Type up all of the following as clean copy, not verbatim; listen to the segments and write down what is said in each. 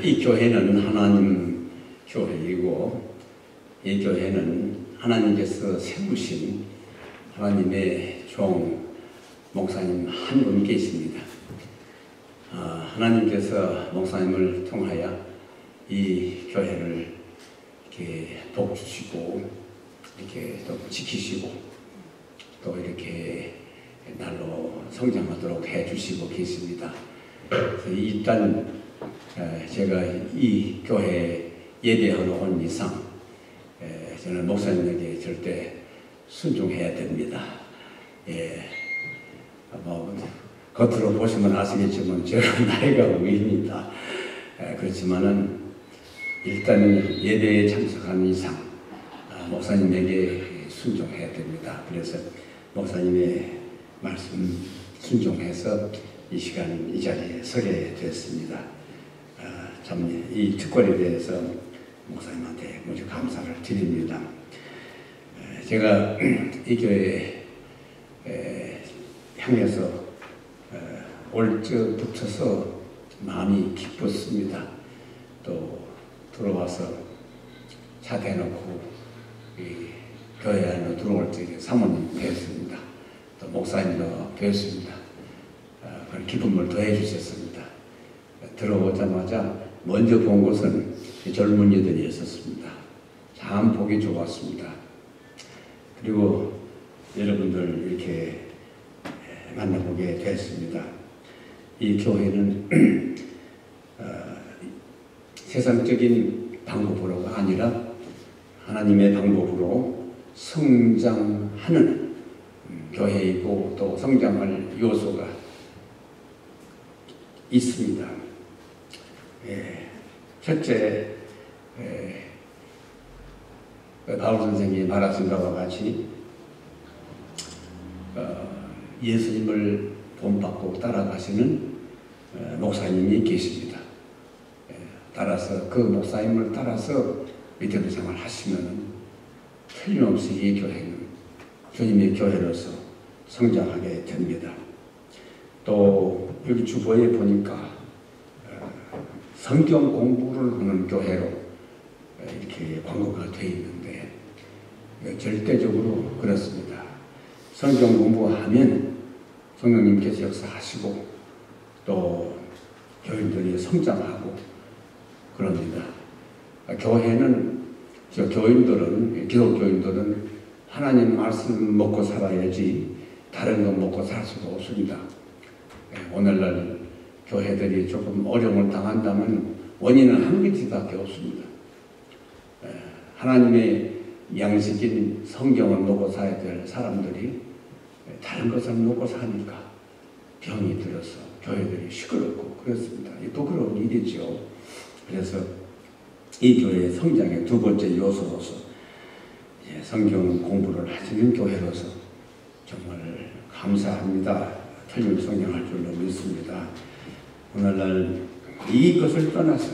이 교회는 하나님 교회이고, 이 교회는 하나님께서 세우신 하나님의 종 목사님 한 분 계십니다. 하나님께서 목사님을 통하여 이 교회를 이렇게 복주시고, 이렇게 또 지키시고, 또 이렇게 날로 성장하도록 해주시고 계십니다. 일단 제가 이 교회에 예배하러 온 이상 저는 목사님에게 절대 순종해야 됩니다. 겉으로 보시면 아시겠지만 제가 나이가 어립니다. 그렇지만은 일단은 예배에 참석한 이상 목사님에게 순종해야 됩니다. 그래서 목사님의 말씀 순종해서 이 시간 이 자리에 서게 됐습니다. 참 이 특권에 대해서 목사님한테 무지 감사를 드립니다. 제가 이 교회에 향해서 올적 붙어서 마음이 기뻤습니다. 또 들어와서 차 대놓고 이 교회 안으로 들어올 때 사모님 뵀습니다. 또 목사님도 뵀습니다. 그런 기쁨을 더해 주셨습니다. 들어오자마자 먼저 본 곳은 젊은이들이었습니다. 참 보기 좋았습니다. 그리고 여러분들 이렇게 만나보게 됐습니다. 이 교회는 세상적인 방법으로가 아니라 하나님의 방법으로 성장하는 교회이고, 또 성장할 요소가 있습니다. 첫째, 바울 선생이 말하신 바와 같이 예수님을 본받고 따라가시는 목사님이 계십니다. 따라서 그 목사님을 따라서 믿음의 생활을 하시면 틀림없이 이 교회는 주님의 교회로서 성장하게 됩니다. 또 여기 주보에 보니까 성경 공부를 하는 교회로 이렇게 광고가 되어 있는데 절대적으로 그렇습니다. 성경 공부하면 성령님께서 역사하시고 또 교인들이 성장하고 그럽니다. 교회는, 교인들은, 기독교인들은 하나님 말씀 먹고 살아야지 다른 거 먹고 살 수가 없습니다. 오늘날 교회들이 조금 어려움을 당한다면 원인은 한 가지밖에 없습니다. 하나님의 양식인 성경을 먹고 살아야 될 사람들이 다른 것을 먹고 사니까 병이 들어서 교회들이 시끄럽고 그렇습니다. 부끄러운 일이죠. 그래서 이 교회의 성장의 두 번째 요소로서 성경 공부를 하시는 교회로서 정말 감사합니다. 틀림 성장할 줄로 믿습니다. 오늘날 이것을 떠나서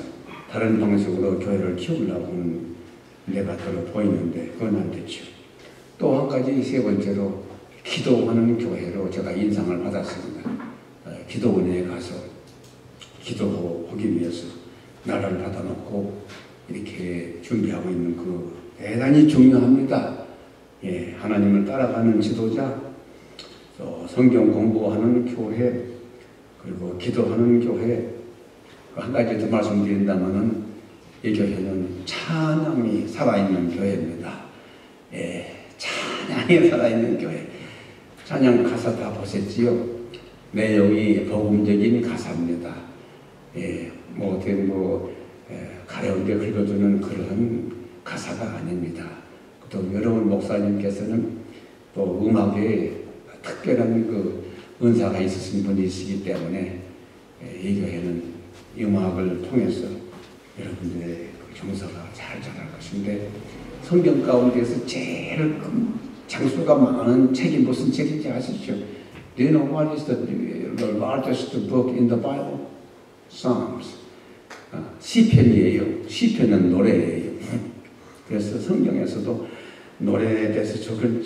다른 방식으로 교회를 키우려고 하는 내가 들어 보이는데 그건 안 되죠. 또 한 가지, 세 번째로 기도하는 교회로 제가 인상을 받았습니다. 기도원에 가서 기도하기 위해서 나라를 받아놓고 이렇게 준비하고 있는 그 대단히 중요합니다. 하나님을 따라가는 지도자, 또 성경 공부하는 교회, 그리고 기도하는 교회. 한 가지 더 말씀드린다면은 이 교회는 찬양이 살아있는 교회입니다. 찬양이 살아있는 교회. 찬양 가사 다 보셨지요? 내용이 복음적인 가사입니다. 어떻게 가려운데 긁어주는 그런 가사가 아닙니다. 또 여러분 목사님께서는 또 음악에 특별한 그 은사가 있으신 분이시기 때문에 이 교회는 음악을 통해서 여러분들의 그 정서가 잘 자랄 것인데, 성경 가운데서 제일 큰 장수가 많은 책이 무슨 책인지 아시죠? Do you know what is the largest book in the Bible? Psalms. 시편이에요. 시편은 노래예요. 그래서 성경에서도 노래에 대해서 적은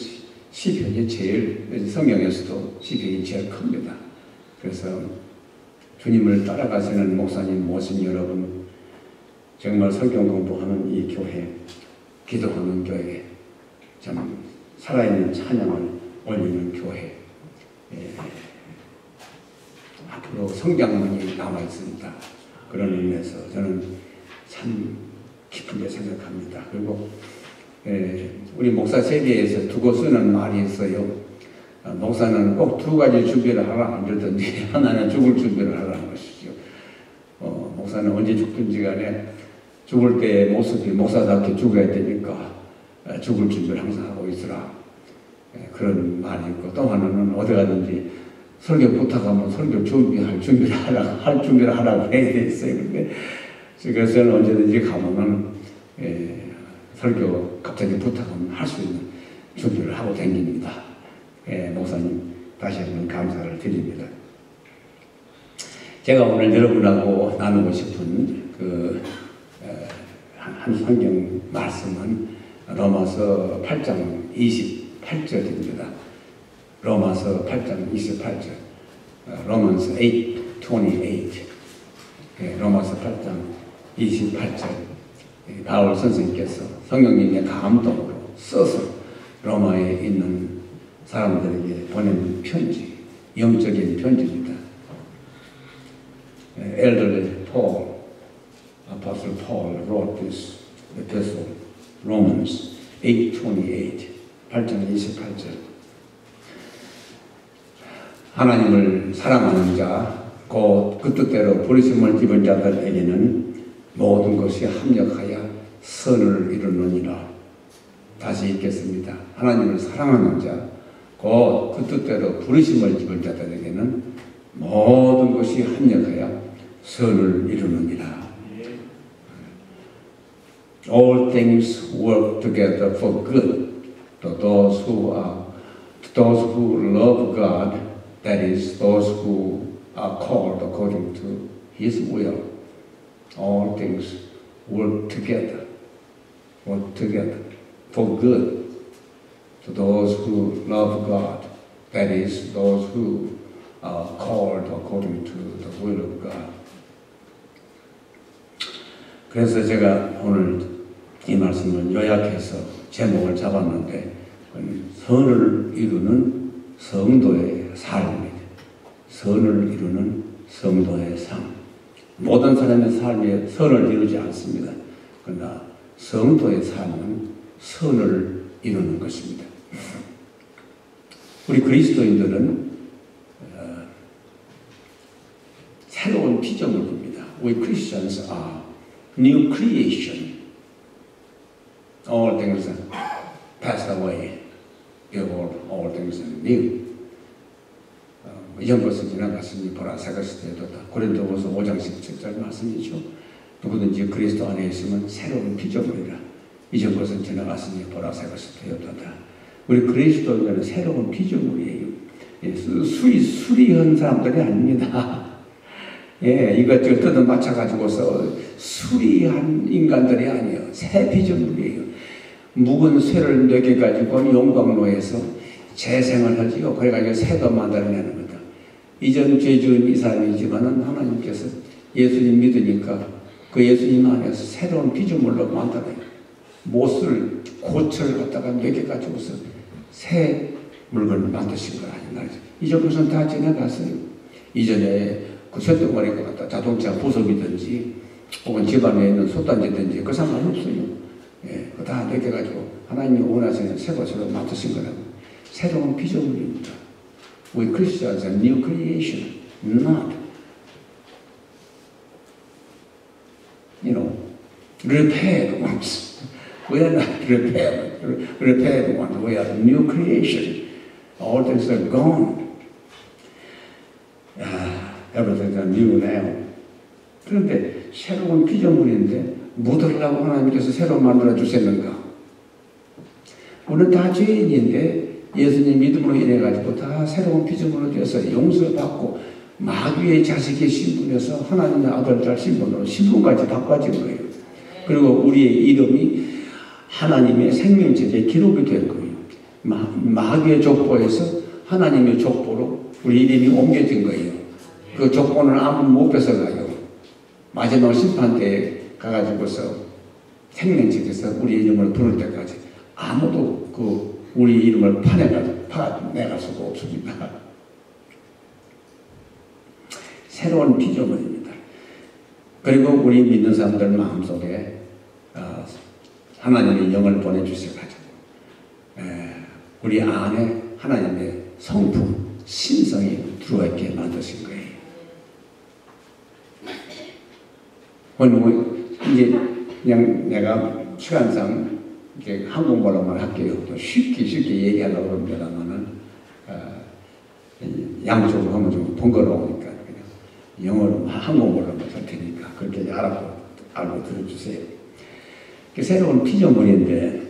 시편이 제일, 성경에서도 시편이 제일 큽니다. 그래서 주님을 따라가시는 목사님 모신 여러분, 정말 성경 공부하는 이 교회, 기도하는 교회, 참 살아있는 찬양을 올리는 교회, 앞으로 성장만이 남아있습니다. 그런 의미에서 저는 참 깊은데 생각합니다. 그리고 우리 목사 세계에서 두고 쓰는 말이 있어요. 목사는 꼭 두 가지 준비를 하라 안 그러든지 하나는 죽을 준비를 하라는 것이죠. 목사는 언제 죽든지 간에 죽을 때의 모습이 목사답게 죽어야 되니까 죽을 준비를 항상 하고 있으라. 그런 말이 있고, 또 하나는 어디 가든지 설교 부탁하면 설교 준비를 하라고 해야 돼 있어요. 근데 그래서 저는 언제든지 가면은 설교 갑자기 부탁하면 할 수 있는 준비를 하고 다닙니다. 목사님 다시 한번 감사를 드립니다. 제가 오늘 여러분하고 나누고 싶은 한 성경 말씀은 로마서 8장 28절입니다. 로마서 8장 28절. 로마서 8:28. 로마서 8장 28절. 바울 선생님께서 성령님의 감동으로 써서 로마에 있는 사람들에게 보낸 편지, 영적인 편지입니다. Elder Paul, Apostle Paul wrote this epistle, Romans 8:28, 8장 28절. 하나님을 사랑하는 자, 곧 그 뜻대로 부르심을 입은 자들에게는 모든 것이 합력하여 선을 이루느니라. 다시 읽겠습니다. 하나님을 사랑하는 자, 곧 그 뜻대로 부르심을 입은 자들에게는 모든 것이 합력하여 선을 이루느니라. All things work together for good to those who love God, that is, those who are called according to His will. All things work together for good to those who love God, that is, those who are called according to the will of God. 그래서 제가 오늘 이 말씀을 요약해서 제목을 잡았는데, 선을 이루는 성도의 삶입니다. 선을 이루는 성도의 삶. 모든 사람의 삶에 선을 이루지 않습니다. 그러나 성도의 삶은 선을 이루는 것입니다. 우리 그리스도인들은 새로운 피조물입니다. We Christians are new creation. All things passed away. Behold, all things are new. 이전 것은 지나갔으니 보라 새 것이 되었다. 고린도후서 5장 17절 말씀이죠. 누구든지 그리스도 안에 있으면 새로운 피조물이라. 이전 것은 지나갔으니 보라 새 것이 되었다. 우리 그리스도인들은 새로운 피조물이에요. 수리한 사람들이 아닙니다. 이것저것 뜯어 맞춰가지고서 수리한 인간들이 아니에요. 새 피조물이에요. 묵은 쇠를 녹여가지고 용광로에서 재생을 하지요. 그래가지고 새도 만들어내는 거다. 이전 죄 지은 이 사람이지만은 하나님께서 예수님 믿으니까 그 예수님 안에서 새로운 피조물로 만들어요. 못을, 고철을 갖다가 녹여가지고서 새 물건을 만드신 거 아닌가. 이전 것은 다 지나갔어요. 이전에 그 쇳덩어리가 갖다 자동차 부속이든지 혹은 집안에 있는 솥단지든지 그 상관없어요. 그거 다 녹여가지고 하나님이 원하시는 새 것으로 만드신 거라고. 새로운 피조물입니다. We Christians are new creation, not, repaired ones. We are not repaired ones. We are new creation. All things are gone. Everything is new now. 그런데 새로운 피조물인데 묻으려고 하나님께서 새로 만들어 주셨는가? 우리는 다 죄인인데 예수님 믿음으로 인해 가지고 다 새로운 피조물로 되어서 용서받고 마귀의 자식의 신분에서 하나님의 아들 딸 신분으로 신분까지 바꿔진 거예요. 그리고 우리의 이름이 하나님의 생명책에 기록이 된 거예요. 마귀의 족보에서 하나님의 족보로 우리 이름이 옮겨진 거예요. 그 족보는 아무 못 뺏어가요. 마지막 심판 때 가가지고서 생명책에서 우리 이름을 부를 때까지 아무도 그 우리 이름을 파내갈 수가 없습니다. 새로운 피조물입니다. 그리고 우리 믿는 사람들 마음속에 하나님의 영을 보내주셔가지고 우리 안에 하나님의 성품, 신성이 들어있게 만드신 거예요. 이제 그냥 내가 시간상 이렇게 한국말로만 할게요. 또 쉽게 얘기하려고 합니다만은 양쪽으로 하면 좀 번거로우니까 그냥 영어로 한국말로만 할 테니까 그렇게 알고 들어주세요. 새로운 피조물인데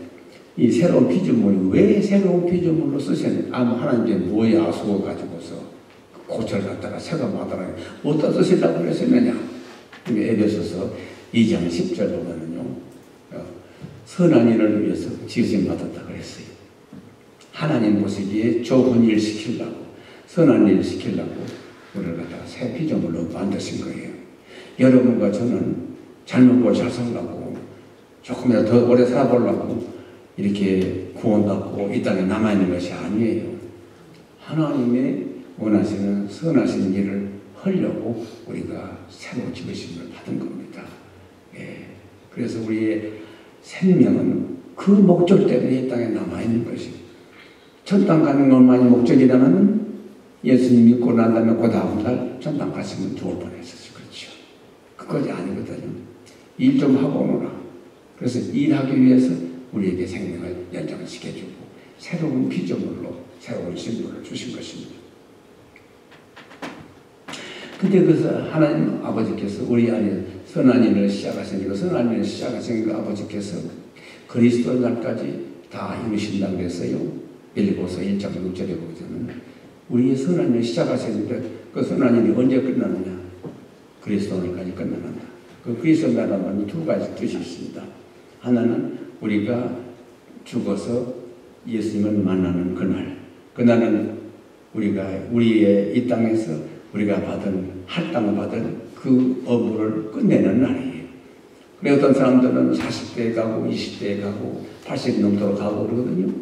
이 새로운 피조물이 왜 새로운 피조물로 쓰셨는지 하나님께 뭐에 아수어 가지고서 고철 갖다가 새가 마다라 어디다 쓰시려고 그러셨느냐. 에베소서 2장 10절 보면은요 선한 일을 위해서 지으심 받았다 그랬어요. 하나님 보시기에 좋은 일 시키려고 선한 일 시키려고 우리를 갖다가 새 피조물로 만드신 거예요. 여러분과 저는 잘 먹고 잘 살라고 조금이라도 더 오래 살아보려고 이렇게 구원받고 이 땅에 남아있는 것이 아니에요. 하나님의 원하시는 선하신 일을 하려고 우리가 새로 지으심을 받은 겁니다. 그래서 우리의 생명은 그 목적 때문에 이 땅에 남아있는 것이 천당 가는 것만이 목적이라면 예수님 믿고 난 다음에 그 다음날 천당 가시면 좋을 뻔했었죠. 그렇죠. 그것이 아니거든요. 일 좀 하고 오너라. 그래서 일하기 위해서 우리에게 생명을 연장시켜주고 새로운 피조물로 새로운 신분을 주신 것입니다. 근데 그래서 하나님 아버지께서 우리 안에 선한 일을 시작하신 그 선한 일을 시작하신 그 아버지께서 그리스도 날까지 다 이루신다고 그랬어요. 빌립보서 1장 6절에 보면 우리의 선한 일을 시작하셨는데 그 선한 일이 언제 끝나느냐? 그리스도 날까지 끝나는다. 그 그리스도 날은 두 가지 뜻이 있습니다. 하나는 우리가 죽어서 예수님을 만나는 그날, 그날은 우리의 이 땅에서 우리가 할당을 받은 그 업무를 끝내는 날이에요. 그래 어떤 사람들은 40대에 가고 20대에 가고 80 넘도록 가고 그러거든요.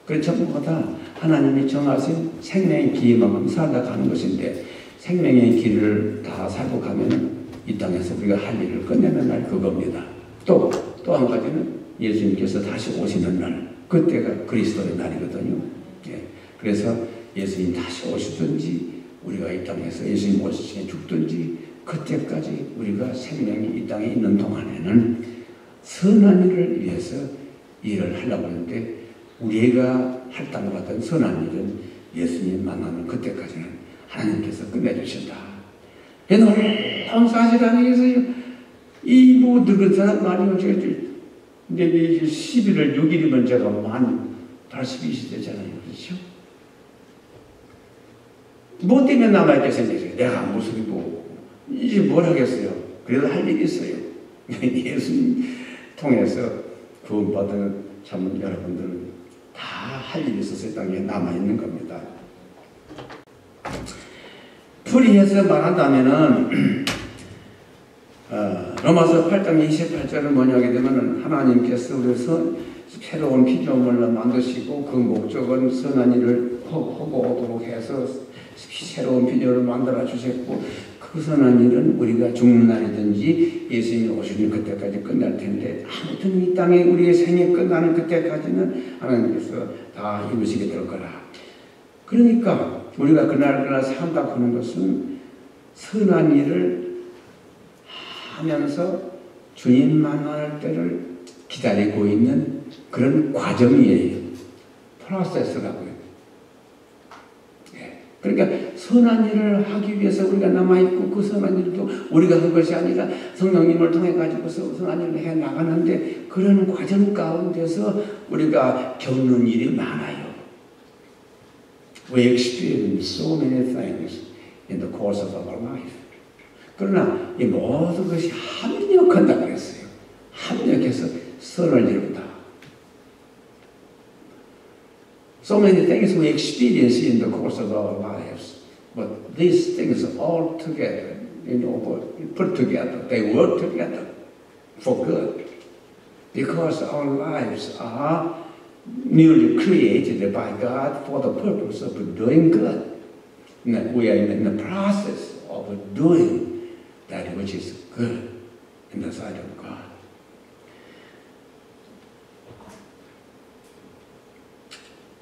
그 전부 다 하나님이 정하신 생명의 길만큼 살다 가는 것인데 생명의 길을 다 살고 가면 이 땅에서 우리가 할 일을 끝내는 날 그겁니다. 또 한 가지는 예수님께서 다시 오시는 날, 그때가 그리스도의 날이거든요. 그래서 예수님 다시 오시든지 우리가 이 땅에서 예수님 오시기에 죽든지 그때까지 우리가 생명이 이 땅에 있는 동안에는 선한 일을 위해서 일을 하려고 하는데 우리가 할당을 받은 선한 일은 예수님 만나는 그때까지는 하나님께서 끝내주신다. 놀라운 사실 아니겠어요? 이 늙은 사람 많이 오죠. 근데 11월 6일이면 제가 만 82시 되잖아요. 그렇죠? 뭐 때문에 남아있겠어요? 내가 무슨 이제 뭘 하겠어요? 그래도 할 일이 있어요. 예수님 통해서 구원받은 참 여러분들은 다 할 일이 있어서 땅에 남아있는 겁니다. 풀이해서 말한다면은 로마서 8장 28절은 뭐냐게 되면은 하나님께서 우리를 새로운 피조물로 만드시고 그 목적은 선한 일을 하고 오도록 해서 새로운 피조물을 만들어 주셨고 그 선한 일은 우리가 죽는 날이든지 예수님이 오시는 그때까지 끝날 텐데 아무튼 이 땅에 우리의 생이 끝나는 그때까지는 하나님께서 다 이루시게 될 거라. 그러니까 우리가 그날 산다고 하는 것은 선한 일을 하면서 주님 만날 때를 기다리고 있는 그런 과정이에요. 프로세스라고요. 그러니까 선한 일을 하기 위해서 우리가 남아있고 그 선한 일도 우리가 한 것이 아니라 성령님을 통해 가지고서 선한 일을 해 나가는데 그런 과정 가운데서 우리가 겪는 일이 많아요. We experience so many things in the course of our life. 그러나 이 모든 것이 합력한다 그랬어요. 합력해서 선을 이룬다. So many things we experience in the course of our lives, but these things all together, put together, they work together for good. Because our lives are newly created by God for the purpose of doing good. We are in the process of doing that which is good in the sight of God.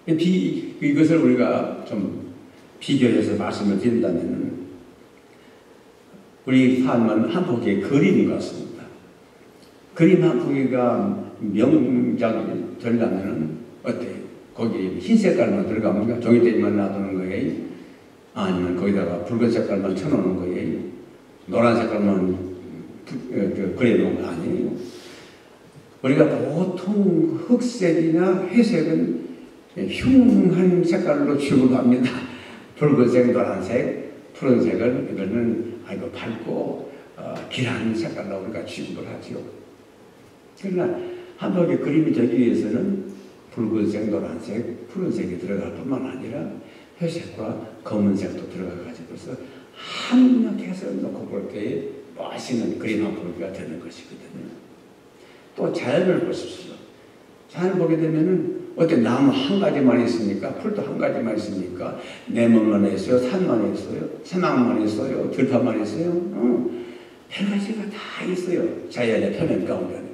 이것을 우리가 좀 비교해서 말씀을 드린다면 우리 삶은 한 폭의 그림 같습니다. 그림 한 폭이가 명작이 되려면 어때요? 거기 흰 색깔만 들어가면 종이대지만 놔두는 거예요? 아니면 거기다가 붉은 색깔만 쳐놓는 거예요? 노란 색깔만 그려놓은 거 아니에요? 우리가 보통 흑색이나 회색은 흉한 색깔로 취급합니다. 붉은색, 노란색, 푸른색은 이거는 아이고 밝고 길한 색깔로 우리가 취급을 하죠. 그러나 한 폭의 그림이 되기 위해서는 붉은색, 노란색, 푸른색이 들어갈 뿐만 아니라 회색과 검은색도 들어가가지고서 합력해서 놓고 볼 때에 멋있는 그림 한 폭이가 되는 것이거든요. 또 자연을 보십시오. 자연을 보게 되면은 어때 나무 한 가지만 있습니까? 풀도 한 가지만 있습니까? 네모만 있어요? 산만 있어요? 새나무만 있어요? 들판만 있어요? 별 가지가 다 있어요. 자연의 표면 가운데는.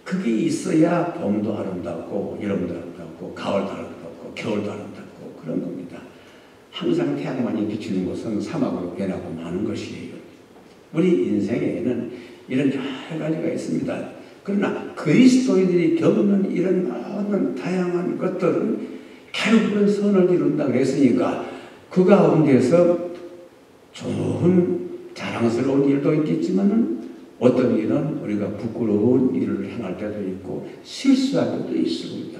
그게 있어야 봄도 아름답고 여름도 아름답고 가을도 아름답고 겨울도 아름답고 그런 겁니다. 항상 태양만이 비추는 곳은 사막으로 변하고 마는 것이에요. 우리 인생에는 이런 여러 가지가 있습니다. 그러나 그리스도인들이 겪는 이런 모든 다양한 것들은 결국은 선을 이룬다고 했으니까 그 가운데서 좋은 자랑스러운 일도 있겠지만은 어떤 일은 우리가 부끄러운 일을 행할 때도 있고 실수할 때도 있습니다.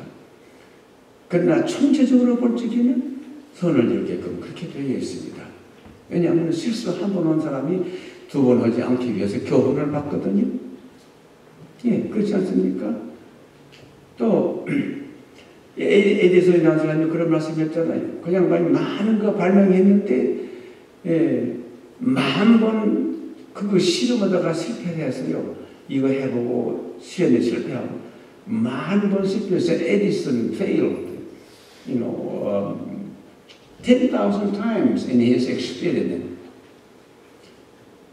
그러나 총체적으로 볼 적에는 선을 이루게끔 그렇게 되어 있습니다. 왜냐하면 실수 한 번 한 사람이 두 번 하지 않기 위해서 교훈을 받거든요. 예, 그렇지 않습니까? 또 에디슨이 한 사람이 그런 말씀했잖아요. 그 양반이 많은 거 발명했는데 예, 10,000번 그거 실험하다가 실패를 했어요. 이거 해보고 실험에 실패하고 10,000번 실패해서 에디슨 failed, 10,000 times in his experiment.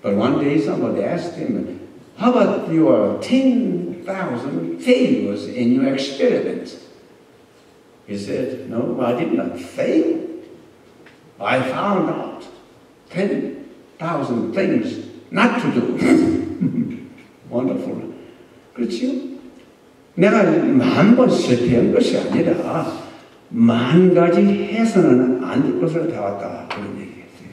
But one day somebody asked him, how about your 10,000 failures in your experiment? He said, no, I did not fail. I found out 10,000 things not to do. Wonderful. 그렇지요? 내가 10,000번 실패한 것이 아니라 10,000가지 해서는 안 될 것을 배웠다. 그런 얘기겠어요.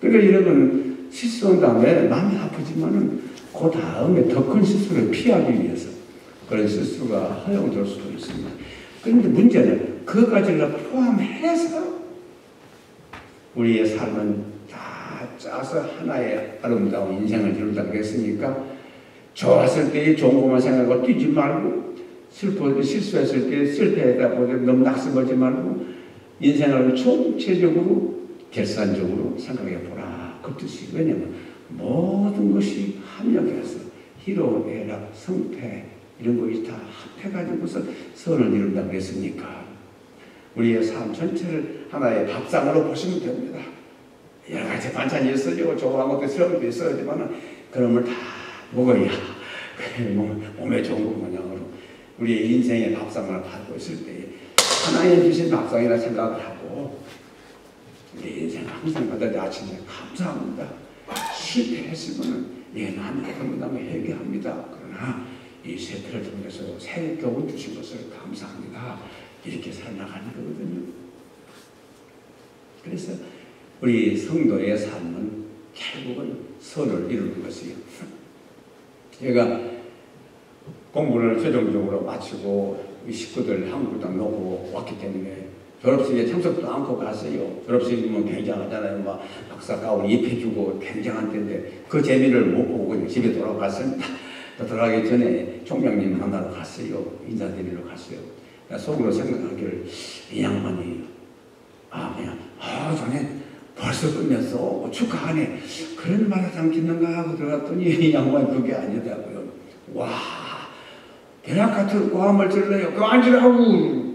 그러니까 여러분 실수한 다음에 마음이 아프지만은 그 다음에 더 큰 실수를 피하기 위해서 그런 실수가 허용될 수도 있습니다. 그런데 문제는 그것까지를 포함해서 우리의 삶은 다 짜서 하나의 아름다운 인생을 이룬다고 했으니까 좋았을 때 좋은 것만 생각하고 뛰지 말고 실수했을 때 실패하다 보니 너무 낙심하지 말고 인생을 총체적으로 결산적으로 생각해 보라. 그 뜻이 왜냐면 모든 것이 합력해서 희로, 애락, 성패 이런 것이 다 합해가지고서 선을 이룬다고 했으니까 우리의 삶 전체를 하나의 밥상으로 보시면 됩니다. 여러 가지 반찬이 있어요. 좋아하는 것도 싫은 있어야지만 그런 걸 다 먹어야 몸에 좋은 것 모양으로 우리의 인생의 밥상을 받고 있을 때 하나님 주신 밥상이라 생각을 하고 우리 인생 항상 받아들 아침에 감사합니다. 실패했으면 나는 그러면 회개합니다. 그러나 이 세태를 통해서 새 교훈 주신 것을 감사합니다. 이렇게 살아가는 거거든요. 그래서 우리 성도의 삶은 결국은 선을 이루는 것이에요. 제가 공부를 최종적으로 마치고 이 식구들 한국에 놓고 왔기 때문에 졸업식에 참석도 않고 갔어요. 졸업식이면 굉장하잖아요. 막 박사 가운 입혀주고 굉장한 때인데 그 재미를 못 보고 그냥 집에 돌아갔습니다. 돌아가기 전에 총장님 만나러 갔어요. 인사드리러 갔어요. 속으로 생각하기를 이 양반이 그냥 전에 벌써 끝냈어 축하하네 그런 말을 담겠는가 하고 들어갔더니 이 양반이 그게 아니더라고요. 와 벼락 같은 고함을 질러요. 그 앉으라고.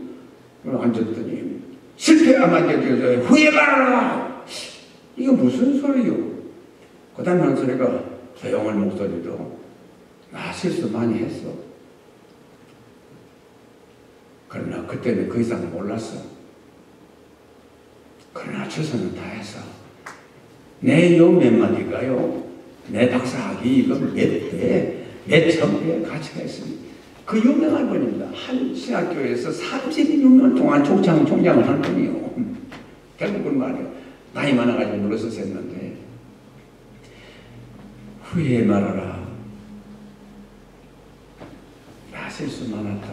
앉았더니 실패하면 안 되죠. 후회하라. 이거 무슨 소리요? 그 다음에 한 소리가 조용한 목소리로 나 실수 많이 했어. 그러나 그때는 그 이상 몰랐어. 그러나 최선을 다해서 내 요 몇 마디가요 내 박사학위 이거 몇 천배 가치가 있습니다. 그 유명한 분입니다. 한 신학교에서 36년 동안 총장을 한 분이요. 대부분 말이요. 나이 많아가지고 물러서 셌는데 후회해 말아라. 나 실수 많았다.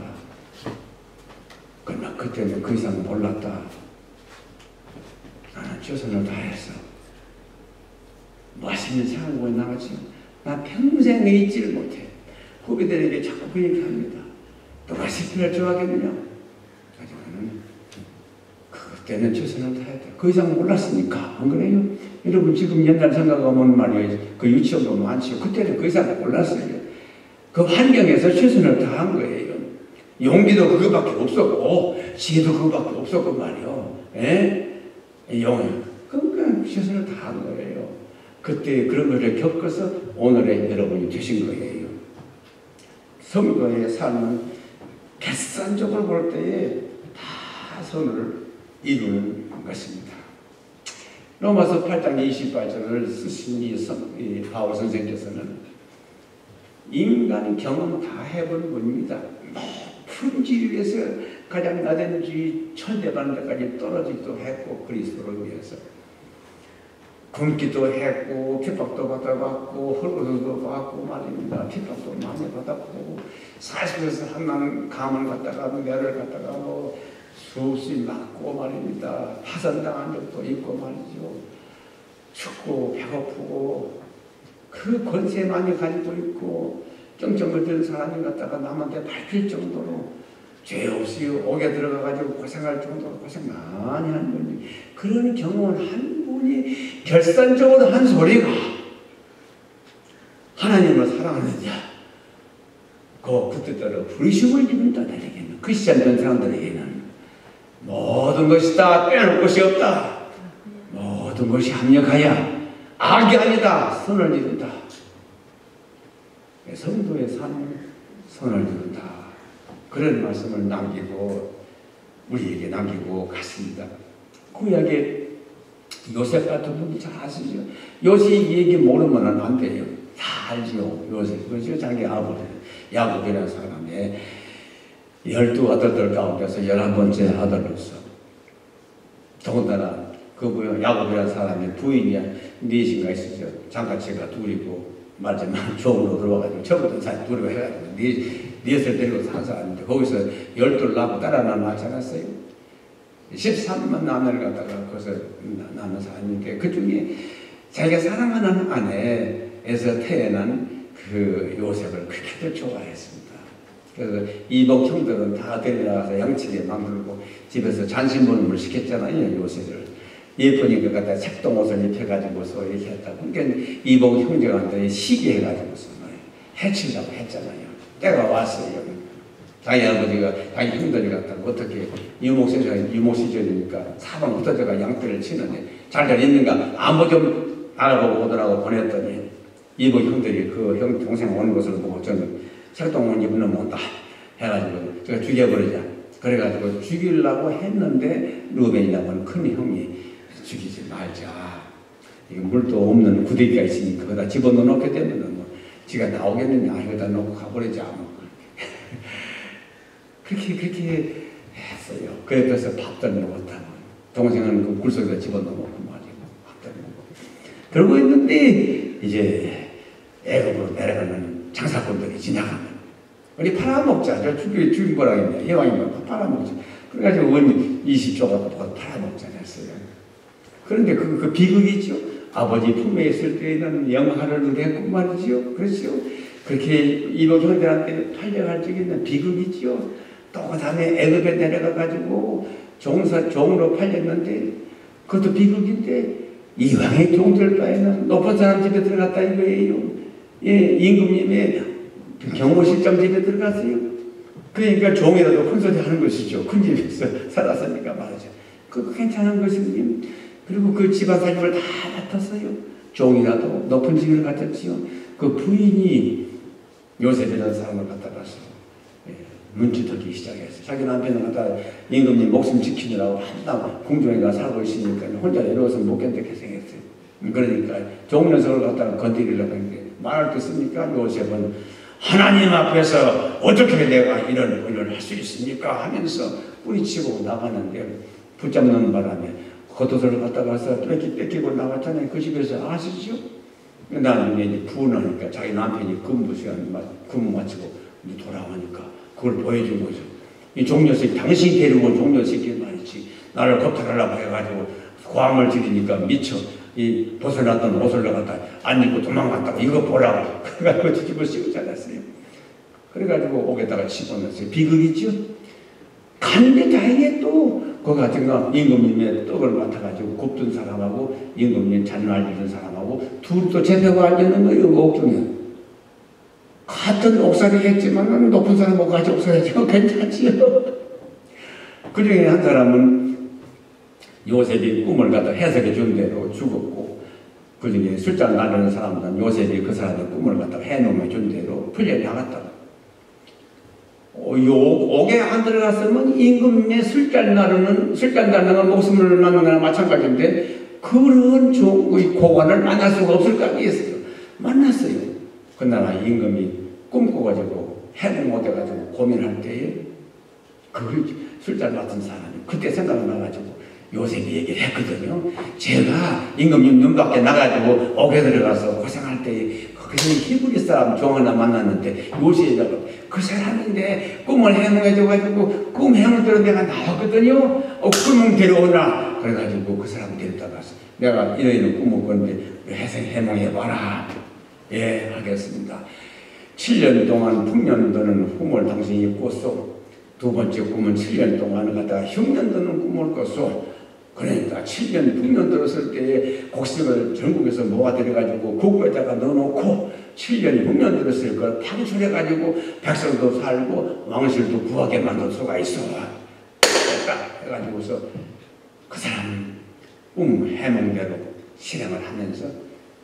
그러나 그때는 그 이상 몰랐다. 나는 최선을 다했어. 맛있는 생각을 나가지. 나 평생 잊지를 못해. 후배들에게 자꾸 그 얘기합니다. 너가 실패를 좋아하겠느냐? 하지만은 그때는 최선을 다했다. 그 이상 몰랐으니까. 안 그래요? 여러분 지금 옛날 생각하면 말이에요. 그 유치원도 많지요. 그때는 그 이상 몰랐어요. 그 환경에서 최선을 다한 거예요. 용기도 그거밖에 없었고 지혜도 그거밖에 없었고 말이요. 그러니까 최선을 다한 거예요. 그때 그런 것을 겪어서 오늘의 여러분이 되신 거예요. 성도의 삶은 객관적으로 볼 때에 다 선을 이루는 것입니다. 로마서 8장 28절을 쓰신 이 바울 선생께서는 인간 경험 다 해본 분입니다. 높은 지위에서 가장 낮은 지위 천대받는 데까지 떨어지기도 했고 그리스도를 위해서 굶기도 했고 핍박도 받아봤고 헐벗어도 받고 말입니다. 핍박도 많이 받았고 사실에서 한나는 감을 갖다가 매를 갖다가 뭐 수없이 맞고 말입니다. 파산당한 적도 있고 말이죠. 춥고 배고프고 그 권세 많이 가지고 있고 정점을 든 사람이 갖다가 남한테 밟힐 정도로 죄 없이 옥에 들어가가지고 고생할 정도로 고생 많이 하는 분이 그런 경험을 한 분이 결산적으로 한 소리가 하나님을 사랑하는 자 그 뜻대로 부르심을 입은 자들에게는 크리스찬 사람들에게는 모든 것이 다 빼놓을 것이 없다. 모든 것이 합력하여 악이 아니다. 선을 이룬다. 성도의 삶은 선을 이룬다. 그런 말씀을 남기고 우리에게 남기고 갔습니다. 구약에 요셉 같은 분들 잘 아시죠? 요셉 얘기 모르면 안 돼요. 다 알지요. 요셉. 그죠? 자기 아버지 야곱이라는 사람의 12아들들 가운데서 11번째 아들로서 더군다나 그 야곱이라는 사람의 부인이 넷인가 있었죠. 장가치가 둘이고 말하자면 조으로 들어와가지고 처음부터 사실 둘이고 해가지고 넷을 데리고 산 사람인데 거기서 12 낳고 딸 하나 낳지 않았어요. 13만 남녀를 갖다가 거기서 낳는 사람인데 그 중에 자기가 사랑하는 아내에서 태어난 그 요셉을 그렇게도 좋아했습니다. 그래서 이복 형들은 다 데려나가서 양치게 만들고 집에서 잔심부름을 시켰잖아요. 요셉을. 예쁘니까 갖다 색동 옷을 입혀가지고서 이렇게 했다고. 그러니까 이복 형제한테 시기해가지고서 해치려고 했잖아요. 때가 왔어요. 자기 아버지가, 자기 형들이 갖다가 어떻게 유목 시절이니까 사방 흩어져가 양떼를 치는데 잘잘 있는가 안보 좀 알아보고 오더라고 보냈더니 이복 형들이 그 형 동생 오는 것을 보고 저는 색동 옷 입는 못다 해가지고 제가 죽여버리자. 그래가지고 죽이려고 했는데 루벤이라고 큰 형이 죽이지 말자. 이거 물도 없는 구데기가 있으니까 거기다 집어넣게 되면 뭐 지가 나오겠느냐 여기다 놓고 가버리자. 뭐. 그렇게 했어요. 그래서 밥들 먹었다고. 동생은 그 굴속에다 집어넣고 말이고 밥들 먹고. 그러고 있는데 이제 애굽으로 내려가는 장사꾼들이 지나가면 우리 팔아먹자. 저 죽인 거라 했네. 예왕이면 팔아먹자. 그래가지고 원 20조가 팔아먹자 했어요. 그런데 그 비극이죠. 아버지 품에 있을 때에는 영화를 누렸고 말이죠. 그렇죠. 그렇게 이복 형들한테 팔려갈 적에 있는 비극이죠. 또 그 다음에 애굽에 내려가가지고 종으로 팔렸는데 그것도 비극인데 이왕의 종될 바에는 높은 사람 집에 들어갔다 이거예요. 예, 임금님의 경호실장 집에 들어갔어요. 그러니까 종이라도 큰 소리 하는 것이죠. 큰 집에서 살았으니까 말이죠. 그거 괜찮은 것입니다. 그리고 그 집안 살림을 다 맡았어요. 종이라도 높은 집을 갖췄지요. 그 부인이 요셉이라는 사람을 갖다가서 문지르기 시작했어요. 자기 남편은 갖다 임금님 목숨 지키느라고 한남 궁중에 가 살고 있으니까 혼자 내려와서 못 견디게 생겼어요. 그러니까 좋은 녀석을 갖다가 건드리려고 했는데 말할 때 쓰니까 요셉은 하나님 앞에서 어떻게 내가 이런 일을 할 수 있습니까? 하면서 뿌리치고 나가는데 붙잡는 바람에 겉옷을 갖다가서 뺏기고 나갔잖아요. 그 집에서 아시죠? 나는 이제 분하니까 자기 남편이 근무 마치고 돌아오니까 그걸 보여준 거죠. 이 종려새끼, 당신이 데리고 온 종려새끼 말이지. 나를 겁탈하려고 해가지고 고함을 지르니까 미쳐. 이 벗어났던 옷을 갖다 안 입고 도망갔다고 이거 보라고. 그래가지고 뒤집어 씌우고 잘랐어요. 그래가지고 옥에다가 집어넣었어요. 비극이죠? 간데 다행히 또 그 같은 거 임금님의 떡을 맡아가지고 굽던 사람하고 임금님 잔을 알리던 사람하고 둘이 또 재패고 앉는 거예요. 옥중에. 같은 옥살이 했지만 높은 사람하고 같이 옥살이죠. 괜찮지요. 그 중에 한 사람은 요셉이 꿈을 갖다 해석해 준 대로 죽었고 그 중에 술잔 나르는 사람은 요셉이 그 사람의 꿈을 갖다가 해놓으면 준 대로 풀려나갔다가 옥에 안 들어갔으면 임금의 술잔 나르는 목숨을 낳는 거나 마찬가지인데 그런 고관을 만날 수가 없을 거 아니겠어요. 만났어요. 그날 임금이 꿈꿔가지고 해몽 못해가지고 고민할 때에 그 술잔 맡은 사람이 그때 생각나가지고 요셉이 얘기를 했거든요. 제가 임금님 눈 밖에 나가지고 옥에 들어가서 고생할 때에 거기서 히브리 사람 종 하나 만났는데 요셉이라고 그 사람인데 꿈을 해몽해줘가지고 꿈 해몽대로 내가 나왔거든요. 꿈을 데려오나 그래가지고 그 사람 데려다 가서 내가 이런 꿈을 꿨는데 해몽해봐라. 예, 하겠습니다. 7년 동안 풍년 드는 꿈을 당신이 꿨소. 두 번째 꿈은 7년 동안 갖다가 흉년 드는 꿈을 꿨소. 그러니까 7년 풍년 들었을 때에 곡식을 전국에서 모아들여가지고 국고에다가 넣어놓고 7년 흉년 들었을 걸 방출해가지고 백성도 살고 왕실도 구하게 만들 수가 있어. 됐다 해가지고서 그 사람 해몽대로 실행을 하면서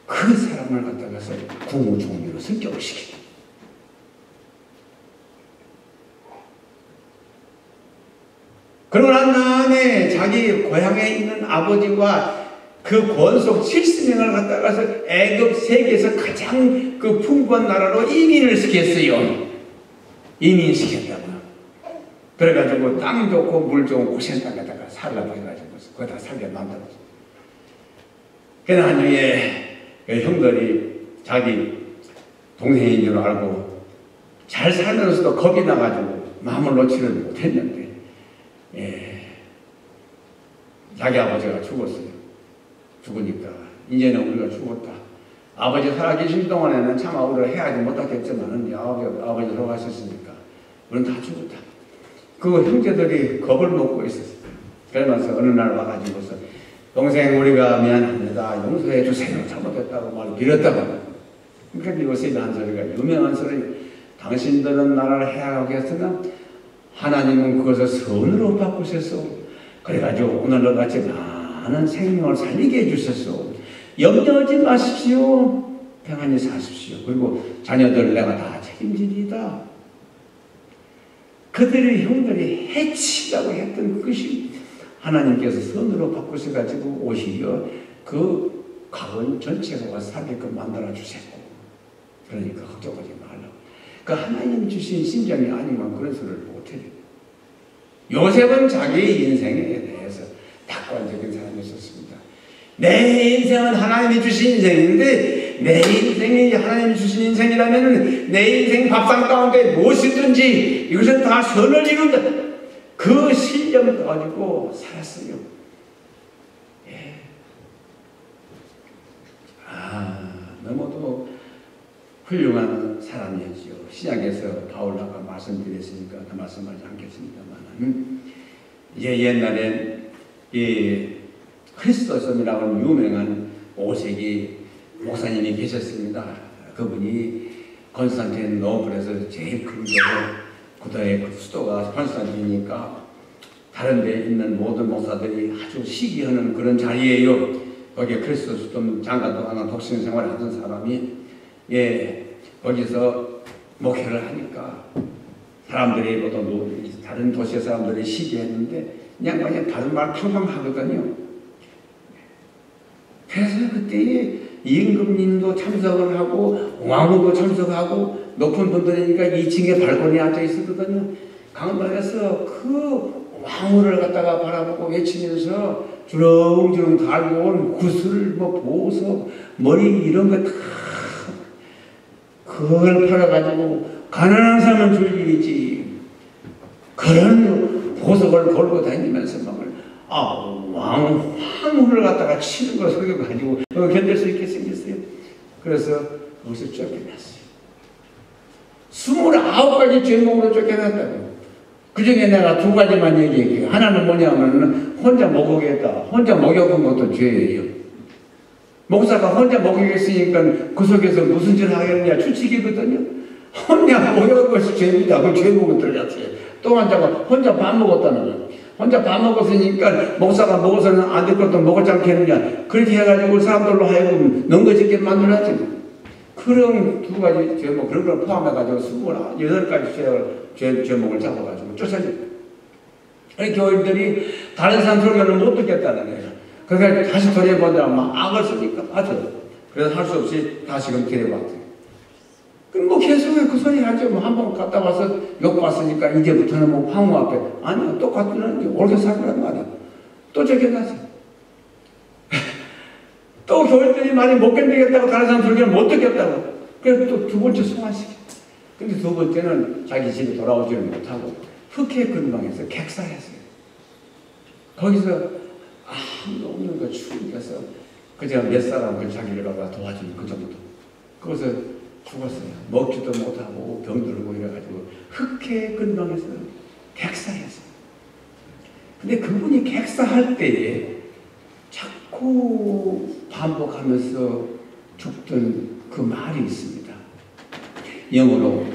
그 사람을 갖다가서 국무총리로 승격을 시켰다. 그러고 난 다음에 자기 고향에 있는 아버지와 그 권속 70명을 갖다가서 애굽 세계에서 가장 그 풍부한 나라로 이민을 시켰어요. 이민시켰다고요. 그래가지고 땅 좋고 물 좋은 고센 땅에다가 살라고 해가지고 거기다 살게 만들었어요. 그 나중에 그 형들이 자기 동생인 줄 알고 잘 살면서도 겁이 나가지고 마음을 놓지를 못했는데 자기 아버지가 죽었어요. 죽으니까 이제는 우리가 죽었다. 아버지 살아계신 동안에는 참 우리가 해야지 못하겠지만은 아버지 돌아가셨으니까 우리는 다 죽었다. 그 형제들이 겁을 먹고 있었어요. 그러면서 어느 날 와가지고서 동생 우리가 미안합니다. 용서해 주세요. 잘못했다고 말 빌었다고. 그러니까 요셉이 한 소리가 유명한 소리. 당신들은 나라를 해야하겠으나 하나님은 그것을 선으로 바꾸셨소. 그래가지고 오늘과 같이 많은 생명을 살리게 해주셨소. 염려하지 마십시오. 평안히 사십시오. 그리고 자녀들 내가 다 책임지리이다. 그들의 형들이 해치라고 했던 그것이 하나님께서 선으로 바꾸셔가지고 오히려 그 가문 전체가 살게끔 만들어 주셨고 그러니까 걱정하지 말라고. 그 하나님 주신 심정이 아니면 그런 소리를 못해요. 요셉은 자기의 인생에 대해서 낙관적인 사람이었습니다. 내 인생은 하나님이 주신 인생인데 내 인생이 하나님이 주신 인생이라면 내 인생 밥상 가운데 무엇이든지 이것은 다 선을 이룬다. 그 신념을 가지고 살았어요. 예. 너무도 훌륭한 사람이었지요. 신약에서 바울라가 말씀드렸으니까 그 말씀하지 않겠습니다만, 옛날에 이 크리스토섬이라고 유명한 5세기 목사님이 계셨습니다. 그분이 콘스탄티노플에서 제일 큰 구도의 수도가 콘스탄티니까 다른 데 있는 모든 목사들이 아주 시기하는 그런 자리예요. 거기에 크리스토섬 장관도 하나 독신 생활하던 사람이 거기서 목회를 하니까 사람들이 모두 다른 도시의 사람들이 시기했는데 양반이 다른 말 평범하거든요. 그래서 그때 임금님도 참석을 하고 왕후도 참석하고 높은 분들이니까 2층에 발코니에 앉아 있었거든요. 강당에서 그 왕후를 갖다가 바라보고 외치면서 주렁주렁 달고 온 구슬, 보석, 머리 이런 거 다 그걸 팔아가지고 가난한 사람은 줄이지 그런 보석을 걸고 다니면서 왕후를 갖다가 치는 걸 속여가지고 견딜 수 있게 생겼어요. 그래서 거기서 쫓겨났어요. 29가지 죄목으로 쫓겨났다고. 그 중에 내가 2가지만 얘기할게요. 하나는 뭐냐면 혼자 먹이겠다. 혼자 먹여본 것도 죄예요. 목사가 혼자 먹이겠으니까 그 속에서 무슨 짓을 하겠느냐 추측이거든요. 혼자 먹여본 것이 죄입니다. 그 죄목은 들렸어요. 또 한자가 혼자 밥 먹었다는 거예요. 혼자 밥 먹었으니까 목사가 먹어서는 안 될 것도 먹었지 않겠느냐. 그렇게 해가지고 사람들로 하여금 넘겨짓게 만들었지. 그런 2가지 죄목, 그런 걸 포함해가지고 28가지 죄목을 잡아가지고 쫓아지. 교인들이 다른 사람 소리는 못 듣겠다는 거예요. 그러니까 다시 돌려보자면 악을 쓰니까 맞아요. 그래서 할 수 없이 다시금 데려왔어요. 그럼 계속 그 소리 하죠. 한번 갔다 와서 욕 봤으니까 이제부터는 황후 앞에 아니요 똑같은 게 옳게 살거란 말이야. 또 쫓겨나죠. 또 교인들이 많이 못 견디겠다고 다른 사람 소리를 못 듣겠다고. 그래서 또 2번째 소환시켜. 근데 2번째는 자기 집에 돌아오지를 못하고 흑해 근방에서 객사했어요. 거기서 아무도 없는 거 추운데서 그저 몇 사람을 자기를 갖다 도와주는 그 정도. 거기서 죽었어요. 먹지도 못하고 병들고 이래가지고 흑해 근방에서 객사했어요. 근데 그분이 객사할 때에 자꾸 반복하면서 죽던 그 말이 있습니다. 영어로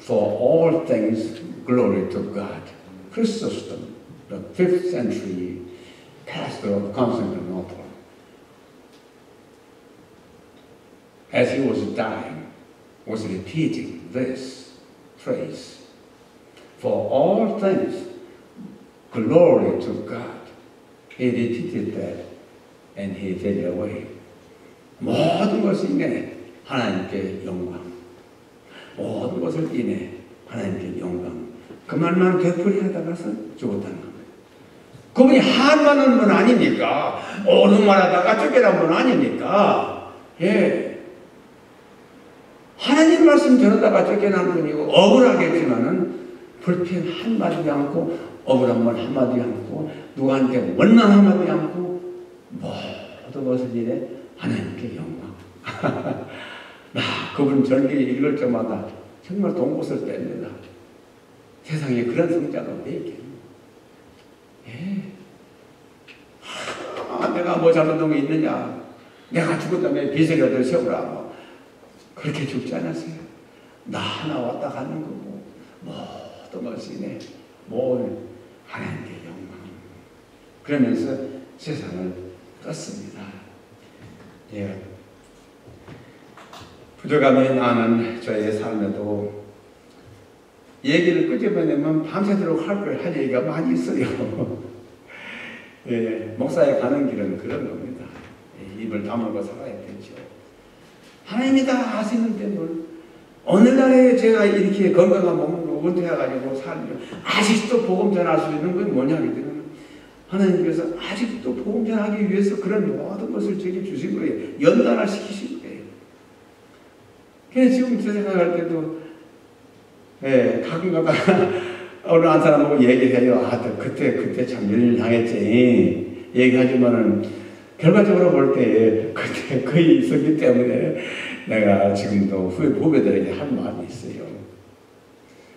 For all things glory to God. Chrysostom, the 5th century pastor of Constantinople, as he was dying, was repeating this phrase. For all things glory to God. He repeated that and he fell away. 모든 것을 인해 하나님께 영광. 모든 것을 인해 하나님께 영광. 그 말만 되풀이하다가서 죽었다는 겁니다. 그분이 한마는 분 아닙니까? 옳은 말하다가 쫓겨난 분 아닙니까? 하나님 말씀 전하다가 쫓겨난 분이고 억울하겠지만은 불평 한마디 않고 억울한 말 한마디 않고 누구한테 원망 한마디 않고 모든 것을 인해 하나님께 영광. 그분 절기 읽을 때마다 정말 동곳을 뺍니다. 세상에 그런 성자가 왜 있겠니? 내가 뭐 잘못한 거 있느냐? 내가 죽은 다음에 빚을 세우라. 그렇게 죽지 않았어요. 나 하나 왔다 가는 거고 모든 것이네. 모든 하나님께 영광. 그러면서 세상을 떴습니다. 부족함이 많은 저의 삶에도 얘기를 끄집어내면 밤새도록 할 얘기가 많이 있어요. 목사에 가는 길은 그런 겁니다. 입을 다물고 살아야 되죠. 하나님이 다 아시는데 뭘. 오늘날에 제가 이렇게 건강한 몸으로 은퇴해가지고 살면 아직도 복음 전할 수 있는 건 뭐냐면 하나님께서 아직도 복음 전하기 위해서 그런 모든 것을 제게 주신 거예요. 연단을 시키신 거예요. 그래서 지금 저 생각할 때도 가끔가다 어느 한 사람하고 얘기해요. 그때 참 연일 당했지. 얘기하지만은 결과적으로 볼 때 그때 거의 있었기 때문에 내가 지금도 후배들에게 할 말이 있어요.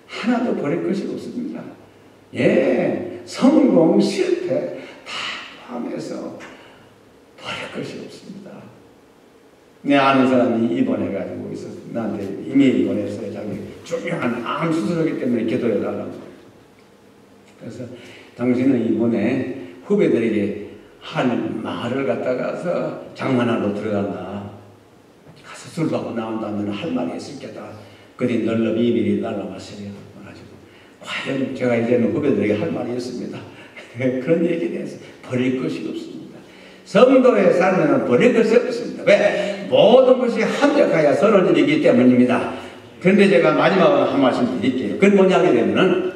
하나도 버릴 것이 없습니다. 예, 성공, 실패 다 포함해서 버릴 것이 없습니다. 내 아는 사람이 입원해가지고 있어서 나한테 이미 입원해서 자기 중요한 암 수술하기 때문에 기도해달라고. 그래서 당신은 이번에 후배들에게 할 말을 갖다가서 장만하러 들어간다. 가서 술 받고 나온다면 할 말이 있을 게다. 그리 널널이 미리 날라왔어요. 그래가지고 과연 제가 이제는 후배들에게 할 말이 있습니다. 그런 얘기에 대해서 버릴 것이 없습니다. 성도의 삶에는 버릴 것이 없습니다. 왜? 모든 것이 합력하여 선을 이루기 때문입니다. 그런데 제가 마지막으로 한 말씀 드릴게요. 그건 뭐냐게 되면은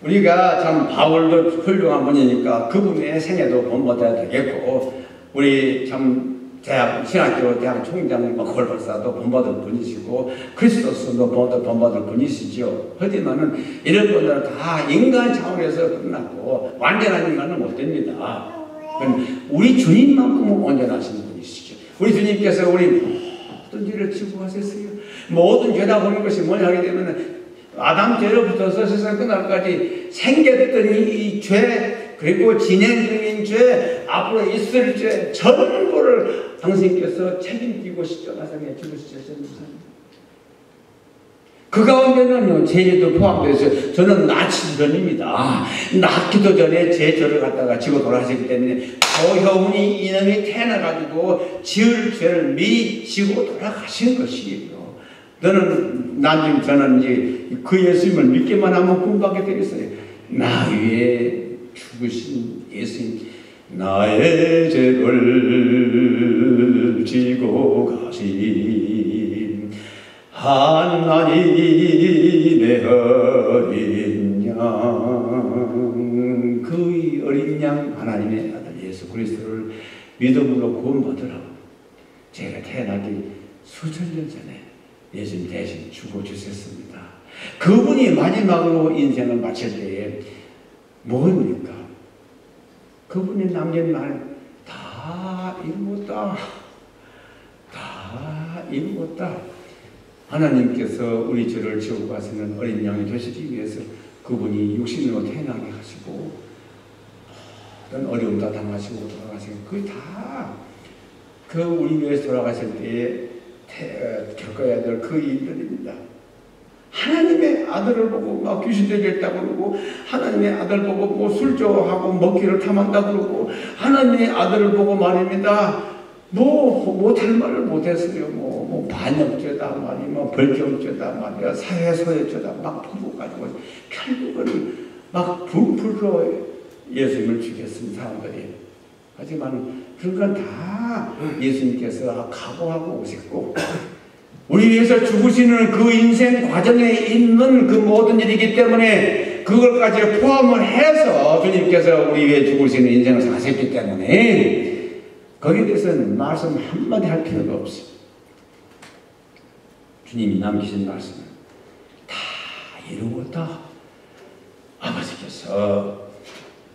우리가 참 바울도 훌륭한 분이니까 그분의 생애도 본받아야 되겠고, 우리 참 신학교 대학 총장 걸 박사도 본받을 분이시고, 크리스토스도 본받을 분이시죠. 하지만은 이런 분들은 다 인간 차원에서 끝났고 완전한 인간은 못 됩니다. 우리 주님만큼은 온전하신 분이시죠. 우리 주님께서 우리 모든 죄를 지고 하셨어요. 모든 죄다 보는 것이 뭐냐 하게 되면 아담 죄로부터 세상 끝날까지 생겼던 이 죄, 그리고 진행 중인 죄, 앞으로 있을 죄 전부를 당신께서 책임지고 십자가상에 죽으셨습니다. 그 가운데는요, 죄도 포함되어 저는 낳기 전입니다. 낳기도 전에 제 죄를 갖다가 지고 돌아가시기 때문에 조효훈이 이놈이 태어나가지고 지을 죄를 미리 지고 돌아가신 것이에요. 저는 이제 그 예수님을 믿기만 하면 구원받게 되겠어요. 나 위에 죽으신 예수님, 나의 죄를 지고 가신 하나님의 어린 양, 그 어린 양 하나님의 아들 예수 그리스도를 믿음으로 구원받으라고 제가 태어나기 수천 년 전에 예수님 대신 죽어주셨습니다. 그분이 마지막으로 인생을 마칠 때에 뭡니까? 그분이 남긴 말 다 이루었다. 다 이루었다. 하나님께서 우리 죄를 지고 가시는 어린 양이 되시기 위해서 그분이 육신으로 태어나게 하시고 어떤 어려움 다 당하시고 돌아가시고 그게 다 그 우리 위해서 돌아가실 때에 겪어야 될 그 일들입니다. 하나님의 아들을 보고 막 귀신 들겠다고 그러고, 하나님의 아들 보고 뭐 술조하고 먹기를 탐한다 그러고, 하나님의 아들을 보고 말입니다. 못할 말을 못했어요. 뭐 반역죄다 말이, 뭐 벌점죄다 말이야, 사회소외죄다 막 퍼부어가지고 결국은 막 불풀로 예수님을 죽였습니다, 사람들이. 하지만 그런 건 다 예수님께서 각오하고 오셨고, 우리 위해서 죽으시는 그 인생 과정에 있는 그 모든 일이기 때문에 그걸까지 포함을 해서 주님께서 우리 위해 죽으시는 인생을 사셨기 때문에 거기에 대해서는 말씀 한마디 할 필요가 없어요. 주님이 남기신 말씀은 다 이루었다. 아버지께서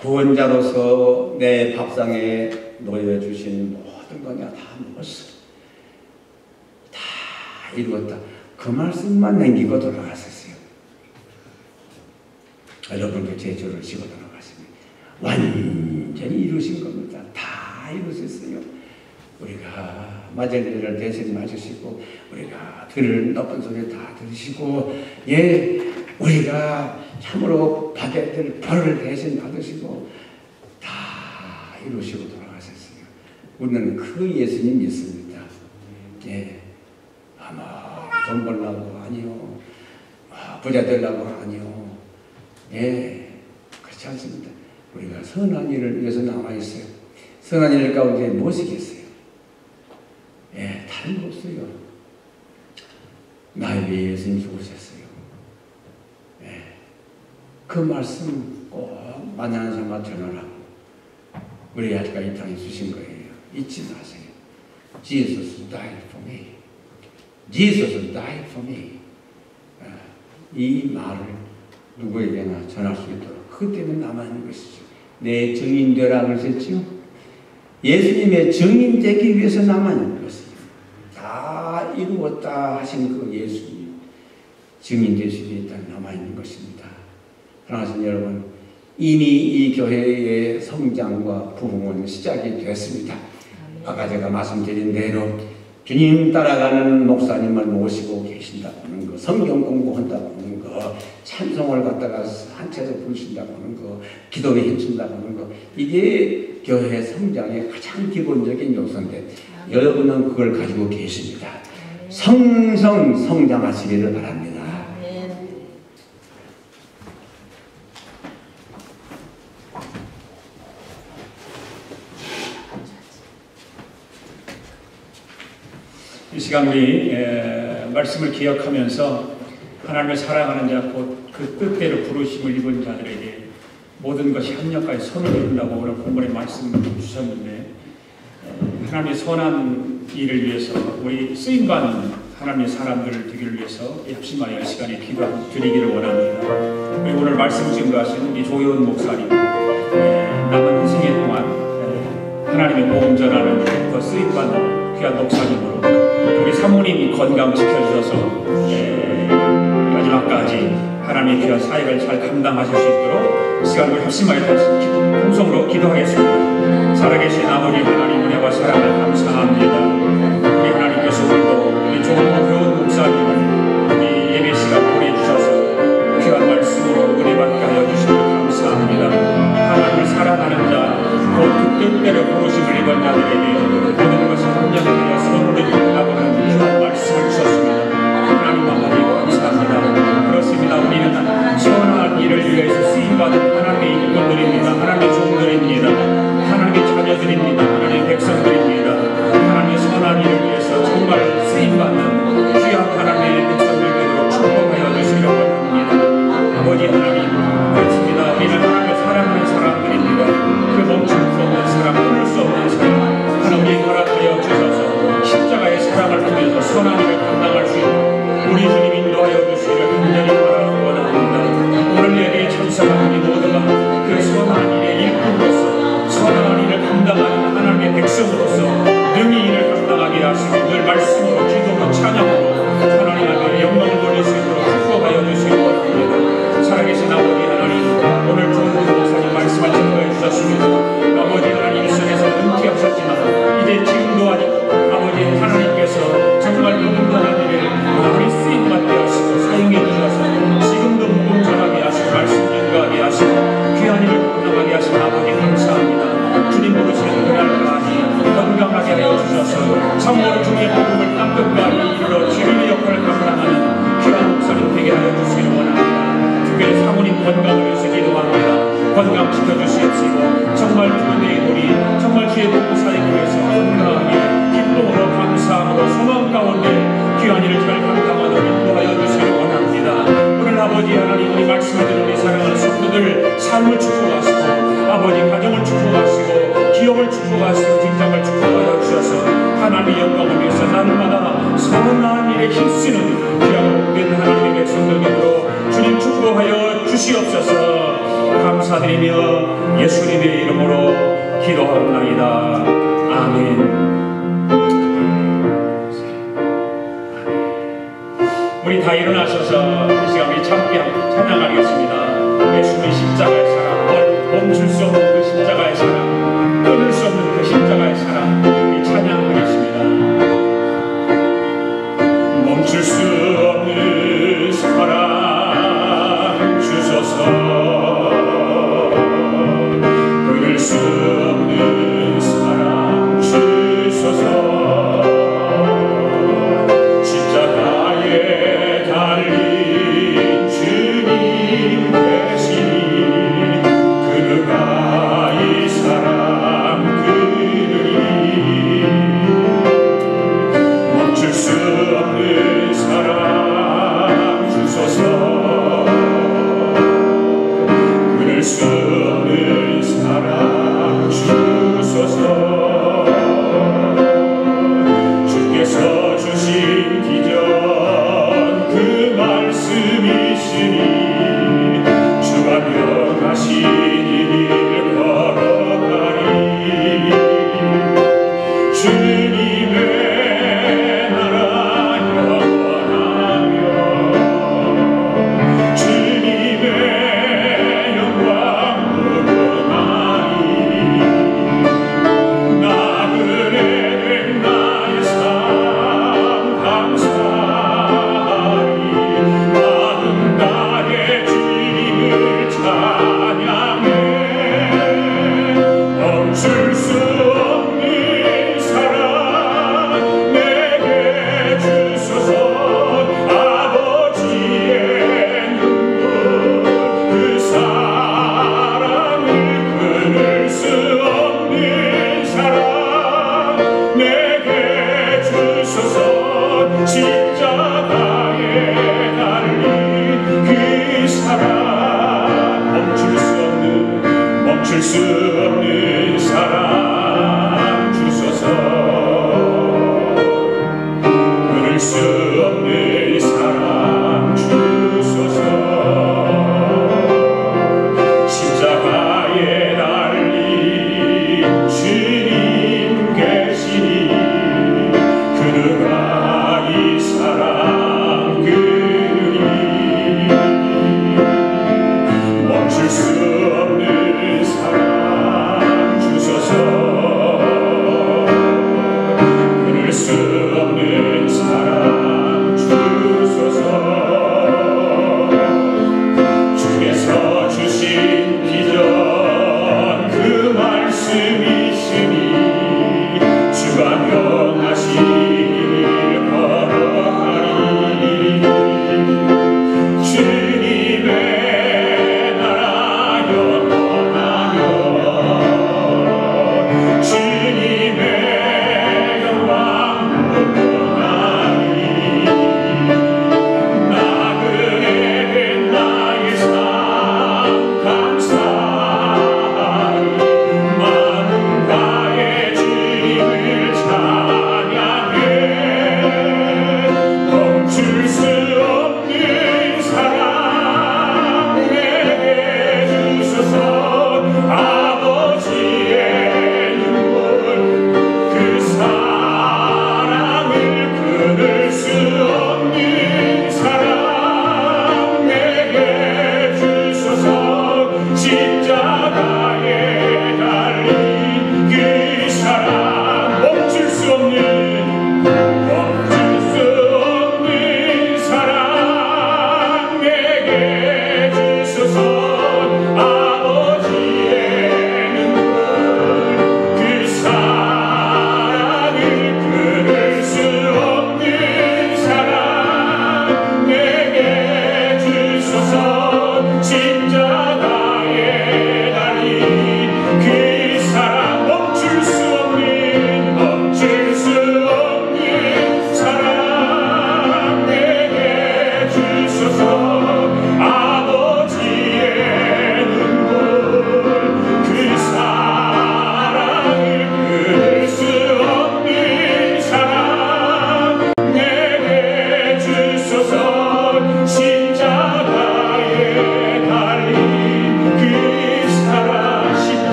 구원자로서 내 밥상에 놓여주신 모든 거 내가 다 먹었어. 다 이루었다. 그 말씀만 남기고 돌아가셨어요. 여러분께 제 죄를 지고 돌아가시니 완전히 이루신 겁니다. 다 이루셨어요. 우리가 맞을 일을 대신 맞으시고, 우리가 들을 나쁜 소리 다 들으시고, 예, 우리가 참으로 받아야 될 벌을 대신 받으시고 다 이루시고 돌아가셨어요. 우리는 그 예수님 믿습니다. 예, 아마 돈 벌려고 아니요, 부자 되려고 아니요, 예, 그렇지 않습니다. 우리가 선한 일을 위해서 남아있어요. 선한 일 가운데 무엇이겠어요? 예, 다른 거 없어요. 나에 위해 예수님 죽으셨어요. 예, 그 말씀 꼭 만나는 사람과 전하라고 우리 아까 이 땅에 주신 거예요. 잊지 마세요. Jesus died for me. Jesus died for me. 이 말을 누구에게나 전할 수 있도록 그 때문에 남아있는 것이죠. 내 증인 되라 그러셨죠? 예수님의 증인 되기 위해서 남아있는 것이죠. 다 다 이루었다 하신 그 예수님 증인 될 수 있다는 남아있는 것입니다. 사랑하는 여러분, 이미 이 교회의 성장과 부흥은 시작이 됐습니다. 아까 제가 말씀드린 대로 주님 따라가는 목사님을 모시고 계신다고 하는 거, 성경 공부한다고 하는 거, 찬송을 갖다가 한 채로 부르신다고 하는 거, 기도에 힘쓴다고 하는 거, 이게 교회 성장의 가장 기본적인 요소인데 여러분은 그걸 가지고 계십니다. 성장하시기를 바랍니다. 이 시간 우리 말씀을 기억하면서 하나님을 사랑하는 자, 곧 그 뜻대로 부르심을 입은 자들에게 모든 것이 합력하여 선을 이룬다고 오늘 본문에 말씀을 주셨는데, 하나님의 선한 일을 위해서 우리 쓰임받는 하나님의 사람들을 되기를 위해서 합심하여 시간에 기도드리기를 원합니다. 우리 오늘 말씀 증거하신 이 조효은 목사님, 남은 생애 동안 하나님의 복음 전하는 더 쓰임받는 귀한 목사님으로 우리 사모님이 건강 지켜주셔서 마지막까지 하나님의 귀한 사역을 잘 감당하실 수 있도록 시간을 합심하여 통성으로 기도하겠습니다. 살아계신 아버지 하나님, 은혜와 사랑을 감사합니다. 우리 하나님께서 오늘도 우리 조효은 목사님을 우리 예배 시간 보내주셔서 귀한 말씀으로 은혜 받게 하여 주시길 감사합니다. 하나님을 사랑하는 자, 곧 그 뜻대로 부르심을 입은 자들에게 모든 것이 합력하여 선을 이룬다고 하는 귀한 말씀을 주셨습니다. 하나님 아버지 감사합니다. 그렇습니다. 우리는 선한 일을 위해서 쓰임받은 하나님의 일꾼들입니다. 하나님의 종들입니다. 하나님의 자녀들입니다. 하나님의 백성들입니다. 하나님의 선한 일을 위해서 정말 쓰임받는 귀한 하나님의 백성들 되도록 축복하여 주시기를 원합니다. 아버지 하나님, 그렇습니다. 우리는 하나님을 사랑하는 사람들입니다. 그 멈출 수 없는 사랑, 끊을 수 없는 사랑, 하나님이 허락하여 주셔서 십자가의 사랑을 통해서 선한 일을 감당할 수 있는 우리 주님 인도하여 주시기를 간절히 바라고 원합니다. 오늘 예배에 참석한 우리 모두가 그 선한 일의 일꾼으로서, 선한 일을 감당하는 하나님의 백성으로서 능히 일을 감당하게 하시고 늘 말씀으로, 기도로, 찬양으로 하나님 앞에 영광을 돌릴 수 있도록 축복하여 주시기 원합니다. 살아계신 아버지 하나님, 오늘 좋은 목사님 말씀을 증거해 주셨습니다. 아버지 하나님, 일선에서 은퇴하셨지만 이제 지금도 아버지 하나님께서 정말 복음 전하는 일에 많이 쓰임받게 하시고 사용해 주셔서 지금도 복음 전하게 하시고 말씀 전가하게 하시고 귀한 일을 감당하게 하신 아버지 감사합니다. 주님 부르시는 그날까지 건강하게 하여 주셔서 참으로 주님의 복음을 땅끝까지 이르러 주님의 역할을 감당하는 귀한 목사님 되게 하여 주시기를 원합니다. 특별히 사모님 건강을 위해서 기도합니다. 건강 지켜주시옵시고 정말 주님의 우리 정말 주의 복음 사역을 위해서 건강하게 기쁨으로 감사함으로 소망 가운데 귀한 일을 잘 감당하도록 인도하여 주시기를 원합니다. 오늘 아버지 하나님, 우리 말씀을 듣는 우리 사랑하는 성도들 삶을 축복하시고 아버지 가정을 축복하시고 기업을 축복하시고 직장을 축복하여 주셔서 하나님의 영광을 위해서 날마다 선한 일에 힘쓰는 귀한 복된 하나님의 백성들에게로 주님 축복하여 주시옵소서. 감사드리며 예수님의 이름으로 기도하옵나이다. 아멘. 우리 다 일어나셔서 이 시간 우리 찬양하겠습니다. 예수님의 십자가의 사랑, 멈출 수 없는 그 십자가의 사랑, 끊을 수 없는 그 십자가의 사랑, 우리 찬양하겠습니다. 멈출 수 없는 사랑 주소서, 끊을 수 없는 사랑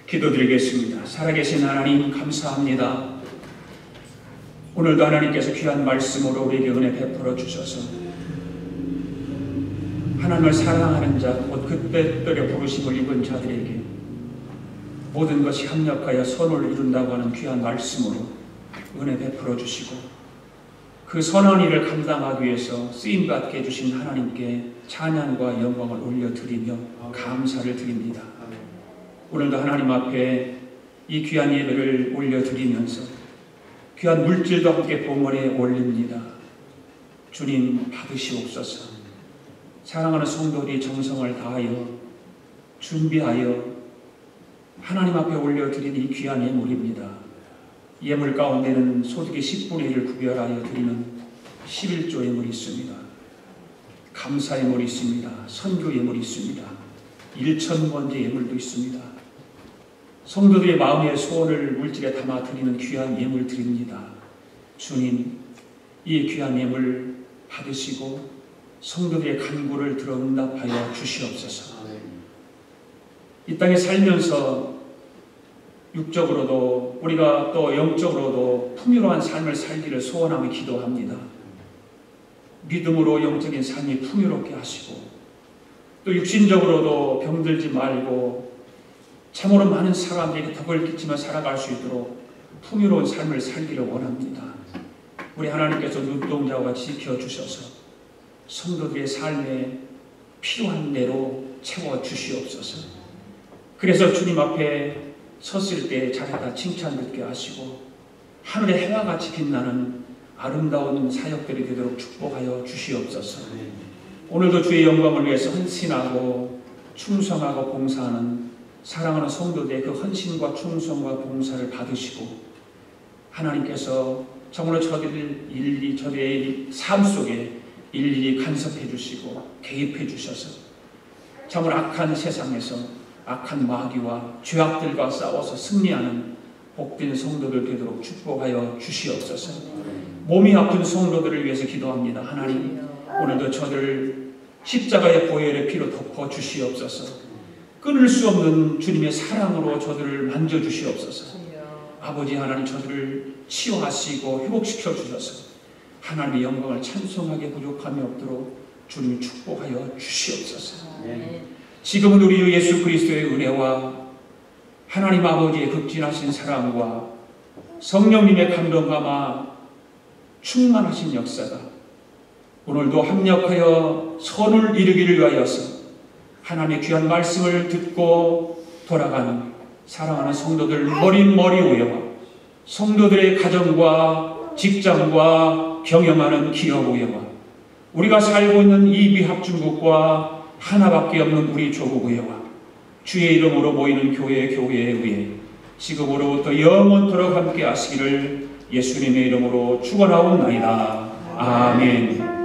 기도드리겠습니다. 살아계신 하나님 감사합니다. 오늘도 하나님께서 귀한 말씀으로 우리에게 은혜 베풀어 주셔서 하나님을 사랑하는 자, 곧 그때들의 부르심을 입은 자들에게 모든 것이 합력하여 선을 이룬다고 하는 귀한 말씀으로 은혜 베풀어 주시고 그 선한 일을 감당하기 위해서 쓰임받게 해주신 하나님께 찬양과 영광을 올려드리며 감사를 드립니다. 오늘도 하나님 앞에 이 귀한 예배를 올려드리면서 귀한 물질도 함께 봉헌에 올립니다. 주님 받으시옵소서. 사랑하는 성도들이 정성을 다하여 준비하여 하나님 앞에 올려드린 이 귀한 예물입니다. 예물 가운데는 소득의 10분의 1을 구별하여 드리는 11조 예물이 있습니다. 감사 예물이 있습니다. 선교 예물이 있습니다. 일천번제 예물도 있습니다. 성도들의 마음의 소원을 물질에 담아 드리는 귀한 예물 드립니다. 주님, 이 귀한 예물 받으시고 성도들의 간구를 들어 응답하여 주시옵소서. 이 땅에 살면서 육적으로도 우리가 또 영적으로도 풍요로운 삶을 살기를 소원하며 기도합니다. 믿음으로 영적인 삶이 풍요롭게 하시고 또 육신적으로도 병들지 말고 참으로 많은 사람들에게 덕을 끼치며 살아갈 수 있도록 풍요로운 삶을 살기를 원합니다. 우리 하나님께서 눈동자와 지켜주셔서 성도들의 삶에 필요한 대로 채워주시옵소서. 그래서 주님 앞에 섰을 때 잘했다 칭찬 듣게 하시고 하늘의 해와 같이 빛나는 아름다운 사역들이 되도록 축복하여 주시옵소서. 오늘도 주의 영광을 위해서 헌신하고 충성하고 봉사하는 사랑하는 성도들의 그 헌신과 충성과 봉사를 받으시고 하나님께서 정말로 저들의 삶 속에 일일이 간섭해 주시고 개입해 주셔서 참으로 악한 세상에서 악한 마귀와 죄악들과 싸워서 승리하는 복된 성도들 되도록 축복하여 주시옵소서. 몸이 아픈 성도들을 위해서 기도합니다. 하나님, 오늘도 저들을 십자가의 보혈의 피로 덮어 주시옵소서. 끊을 수 없는 주님의 사랑으로 저들을 만져주시옵소서. 아버지 하나님, 저들을 치유하시고 회복시켜 주셔서 하나님의 영광을 찬송하게 부족함이 없도록 주님 축복하여 주시옵소서. 지금은 우리 예수 그리스도의 은혜와 하나님 아버지의 극진하신 사랑과 성령님의 감동감화 충만하신 역사가 오늘도 합력하여 선을 이루기를 위하여서 하나님의 귀한 말씀을 듣고 돌아가는 사랑하는 성도들 머리 위에와 성도들의 가정과 직장과 경영하는 기업 위에와 우리가 살고 있는 이 미합중국과 하나밖에 없는 우리 조국 위에와 주의 이름으로 모이는 교회 위에 지금으로부터 영원토록 함께 하시기를 예수님의 이름으로 축원하옵나이다. 아멘.